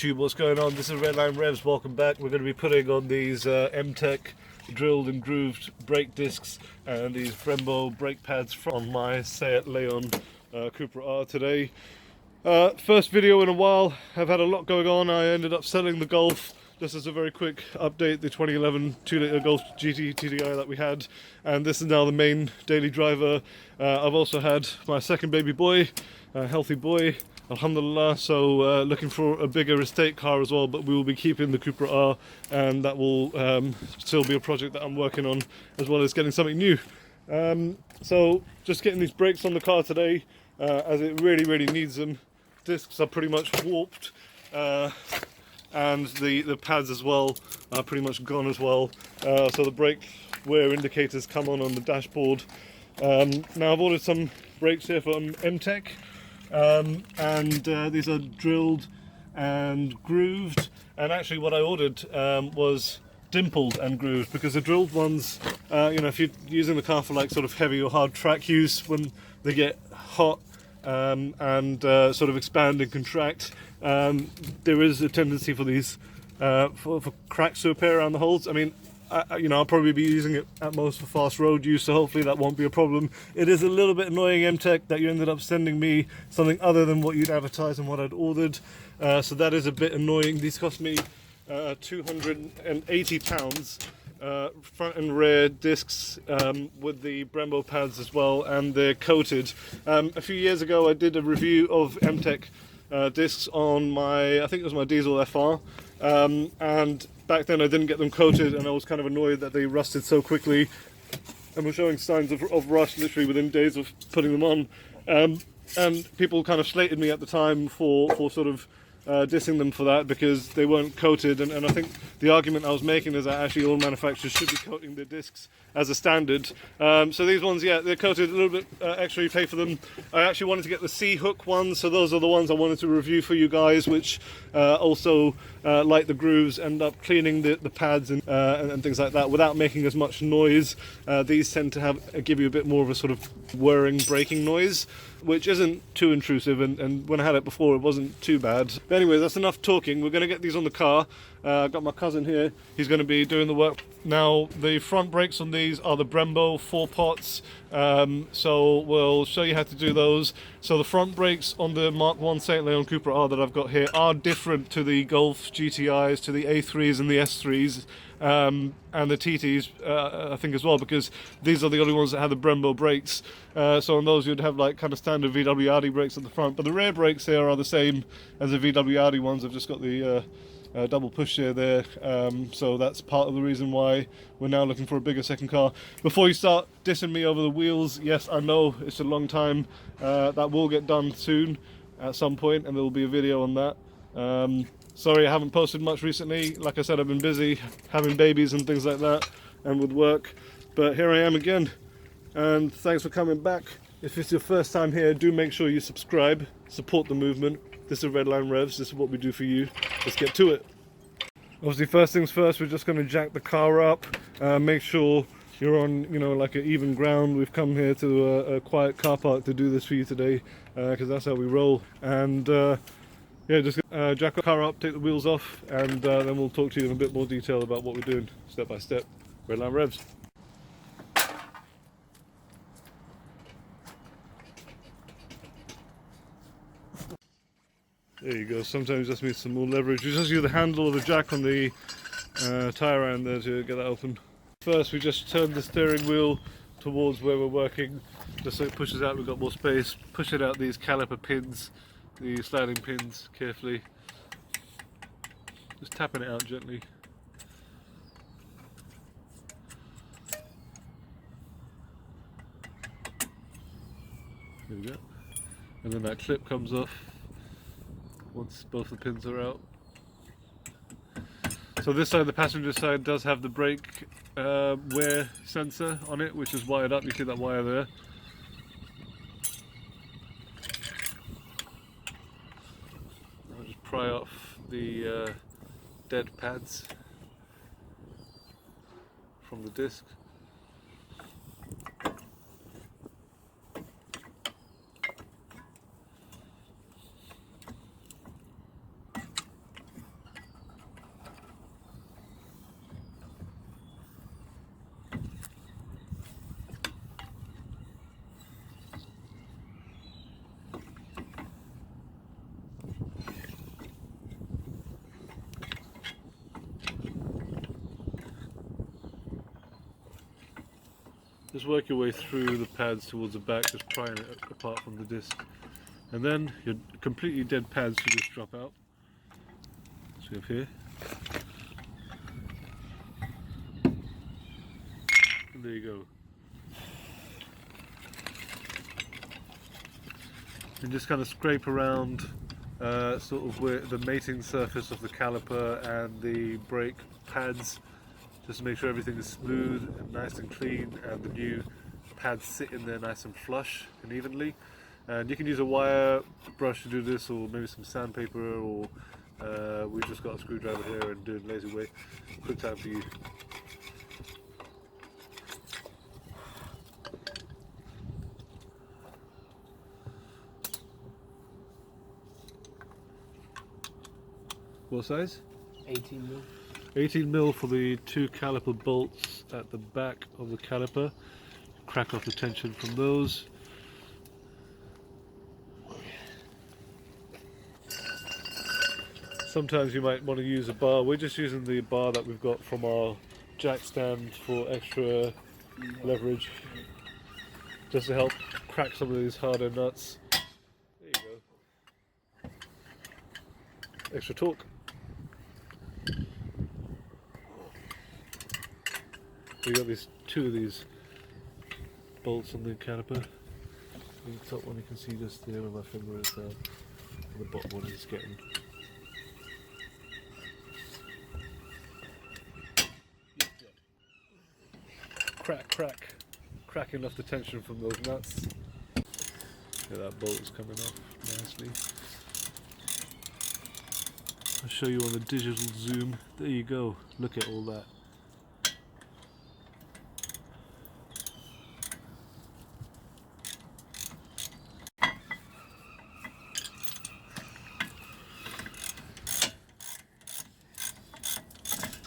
YouTube, what's going on? This is Redline Revs, welcome back. We're going to be putting on these Mtec drilled and grooved brake discs and these Brembo brake pads from my Seat Leon Cupra R today. First video in a while. I've had a lot going on. I ended up selling the Golf. Just as a very quick update, the 2011 2-litre Golf GT TDI that we had, and this is now the main daily driver. I've also had my second baby boy, a healthy boy, alhamdulillah, so looking for a bigger estate car as well, but we will be keeping the Cupra R, and that will still be a project that I'm working on, as well as getting something new. So just getting these brakes on the car today, as it really needs them. Discs are pretty much warped. And the pads as well are pretty much gone as well. So the brake wear indicators come on the dashboard. Now I've ordered some brakes here from Mtec, and these are drilled and grooved. And actually what I ordered was dimpled and grooved, because the drilled ones, you know, if you're using the car for like sort of heavy or hard track use, when they get hot and sort of expand and contract, there is a tendency for these for cracks to appear around the holes. I mean, you know, I'll probably be using it at most for fast road use, so hopefully that won't be a problem. It is a little bit annoying, Mtec, that you ended up sending me something other than what you'd advertised and what I'd ordered, so that is a bit annoying. These cost me £280. Front and rear discs with the Brembo pads as well, and they're coated. A few years ago I did a review of Mtec discs on my, I think it was my diesel FR, and back then I didn't get them coated, and I was kind of annoyed that they rusted so quickly and were showing signs of rust literally within days of putting them on, and people kind of slated me at the time for sort of dissing them for that, because they weren't coated, and I think the argument I was making is that actually all manufacturers should be coating their discs as a standard. So these ones, yeah, they're coated, a little bit extra, you pay for them. I actually wanted to get the C-hook ones, so those are the ones I wanted to review for you guys, which also, like the grooves, end up cleaning the pads and things like that without making as much noise. These tend to give you a bit more of a sort of whirring, braking noise, which isn't too intrusive, and when I had it before it wasn't too bad. But anyway, that's enough talking. We're going to get these on the car. I've got my cousin here, he's going to be doing the work. Now the front brakes on these are the Brembo 4 pots, so we'll show you how to do those. So the front brakes on the Mark 1 Seat Leon Cupra R that I've got here are different to the Golf GTIs, to the A3s and the S3s, and the TTs, I think as well, because these are the only ones that have the Brembo brakes. So on those you'd have like kind of standard VW Audi brakes at the front, but the rear brakes here are the same as the VW Audi ones. I've just got the double pushchair there, so that's part of the reason why we're now looking for a bigger second car. Before you start dissing me over the wheels, yes, I know it's a long time. That will get done soon at some point, and there will be a video on that. Sorry I haven't posted much recently. Like I said, I've been busy having babies and things like that, and with work, but here I am again, and thanks for coming back. If it's your first time here, do make sure you subscribe, support the movement. This is Redline Revs, this is what we do for you. Let's get to it. Obviously, first things first, we're just going to jack the car up, make sure you're on, you know, like an even ground. We've come here to a quiet car park to do this for you today, because that's how we roll. And yeah, just jack the car up, take the wheels off, and then we'll talk to you in a bit more detail about what we're doing step by step. Redline Revs. There you go, sometimes you just need some more leverage. You just use the handle of the jack on the tyre iron there to get that open. First we just turn the steering wheel towards where we're working, just so it pushes out, we've got more space. Push it out these caliper pins, the sliding pins, carefully. Just tapping it out gently. There we go. And then that clip comes off once both the pins are out. So this side, the passenger side, does have the brake wear sensor on it, which is wired up. You see that wire there. I'll just pry off the dead pads from the disc. Just work your way through the pads towards the back, just prying it apart from the disc. And then your completely dead pads should just drop out. So you have here. And there you go. And just kind of scrape around sort of where the mating surface of the caliper and the brake pads, just to make sure everything is smooth and nice and clean, and the new pads sit in there nice and flush and evenly. And you can use a wire brush to do this, or maybe some sandpaper, or we've just got a screwdriver here and do it lazy way. Quick time for you. What size? 18 mil. 18 mil for the 2 caliper bolts at the back of the caliper. Crack off the tension from those. Sometimes you might want to use a bar. We're just using the bar that we've got from our jack stand for extra leverage, just to help crack some of these harder nuts. There you go. Extra torque. We got these 2 of these bolts on the caliper. The top one you can see just there where my finger is down, and the bottom one is getting. Cracking off the tension from those nuts. Yeah, that bolt is coming off nicely. I'll show you on the digital zoom. There you go. Look at all that.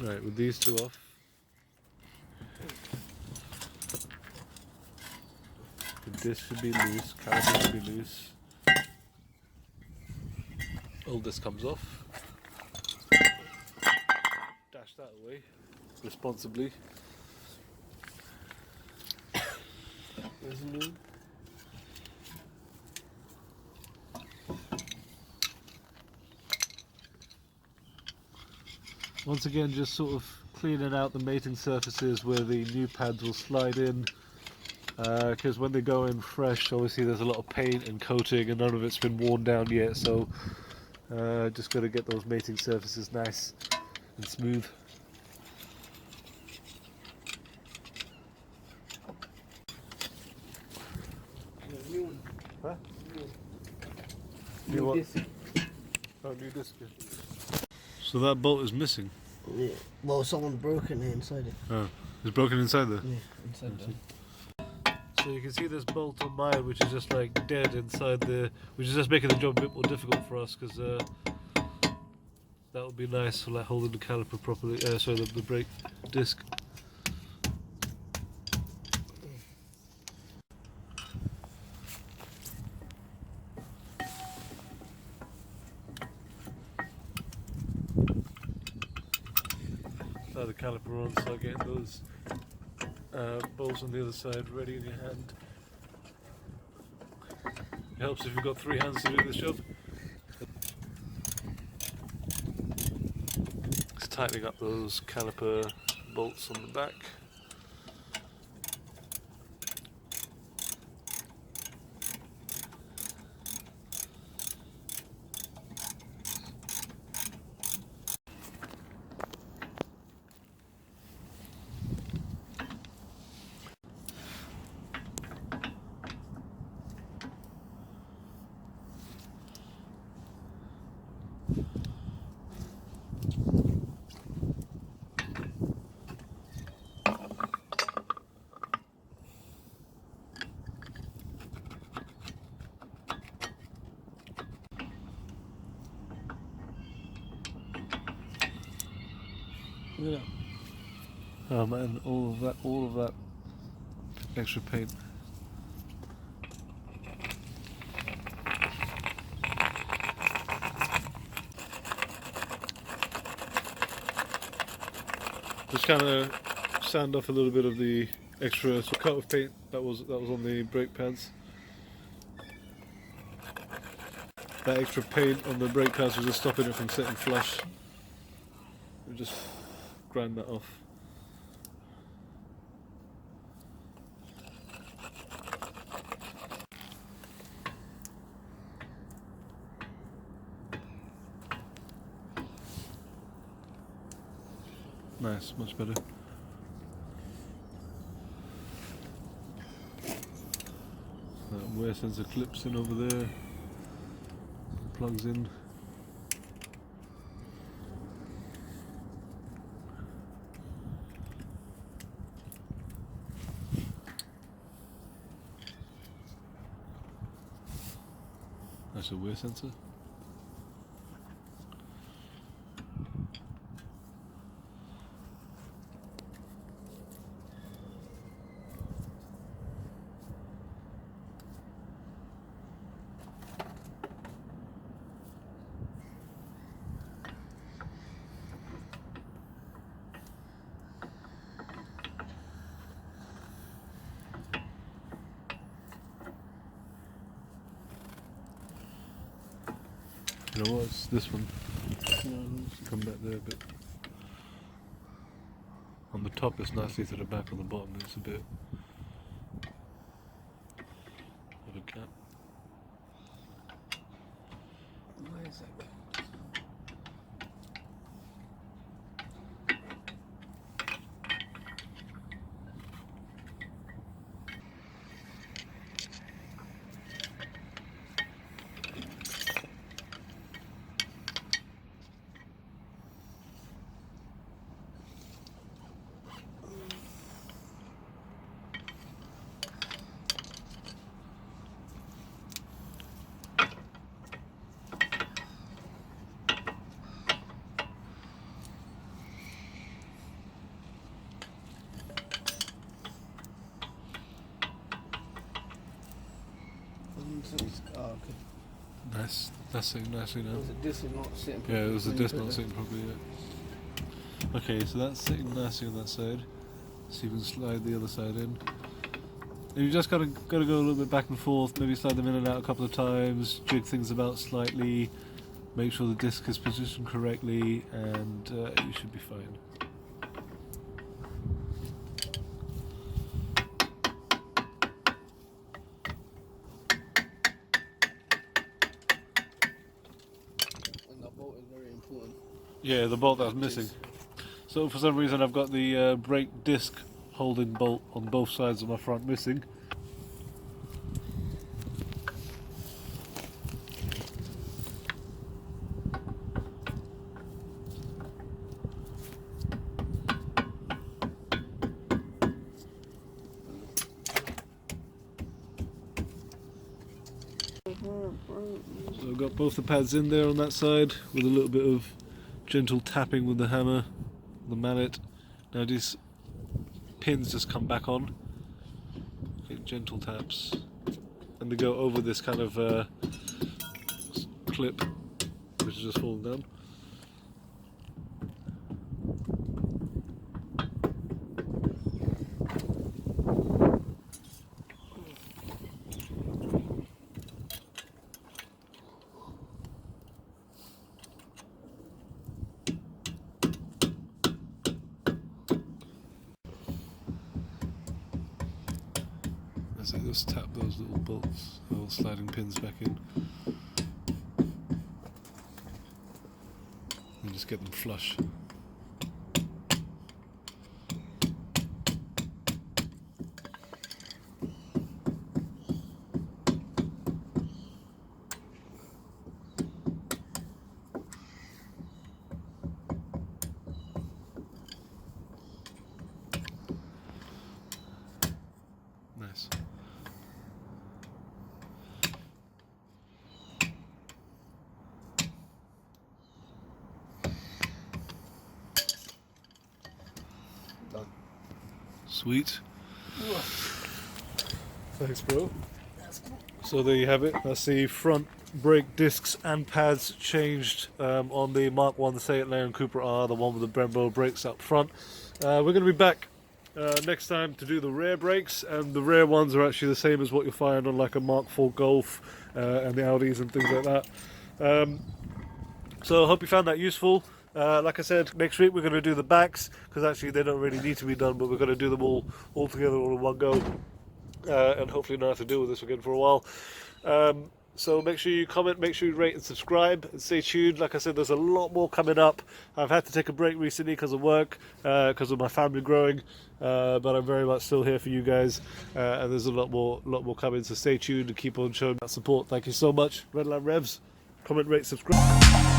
Right, with these 2 off, the disc should be loose, caliper should be loose. All this comes off. Dash that away responsibly. Once again, just sort of cleaning out the mating surfaces where the new pads will slide in, because when they go in fresh, obviously there's a lot of paint and coating and none of it's been worn down yet, so just got to get those mating surfaces nice and smooth. New one. Huh? New disc. Oh, new disc. So that bolt is missing? Yeah. Well, someone broken it inside it. Oh, it's broken inside there? Yeah, inside there. So you can see this bolt on mine, which is just like dead inside there, which is just making the job a bit more difficult for us, because that would be nice for like holding the caliper properly, sorry, the brake disc. The caliper on, so getting those bolts on the other side ready in your hand. It helps if you've got 3 hands to do this job. Just tightening up those caliper bolts on the back. Yeah. Oh man, all of that extra paint. Just kind of sand off a little bit of the extra coat of paint that was on the brake pads. That extra paint on the brake pads was just stopping it from sitting flush. We just grind that off. Nice, much better. That wear sensor clips in over there. Plugs in. That's a wear sensor. You know what? It's this one. Come back there a bit. On the top it's nicely to the back, on the bottom it's a bit of a gap. Where is that? Oh, okay. Nice. That's sitting nicely now. This is not sitting properly. Yeah, it was the disc not sitting properly yet. Okay, so that's sitting nicely on that side. So you can slide the other side in. And you just gotta go a little bit back and forth, maybe slide them in and out a couple of times, jig things about slightly, make sure the disc is positioned correctly, and you should be fine. And that bolt is very important. Yeah, the bolt that's missing. So for some reason I've got the brake disc holding bolt on both sides of my front missing. So I've got both the pads in there on that side with a little bit of gentle tapping with the hammer, the mallet. Now these pins just come back on. Okay, gentle taps, and they go over this kind of clip which is just falling down. So just tap those little bolts, little sliding pins back in, and just get them flush. Nice. Done. Sweet. Thanks, bro. So there you have it. That's the front brake discs and pads changed on the Mark 1 Seat Leon Cupra R, the one with the Brembo brakes up front. We're going to be back next time to do the rear brakes, and the rear ones are actually the same as what you'll find on like a Mark IV Golf and the Audis and things like that. So I hope you found that useful. Like I said, next week we're going to do the backs, because actually they don't really need to be done, but we're going to do them all together all in one go, and hopefully not have to deal with this again for a while. So make sure you comment, make sure you rate and subscribe, and stay tuned. Like I said, there's a lot more coming up. I've had to take a break recently because of work, because of my family growing, but I'm very much still here for you guys, and there's a lot more coming. So stay tuned and keep on showing that support. Thank you so much. Redline Revs, comment, rate, subscribe.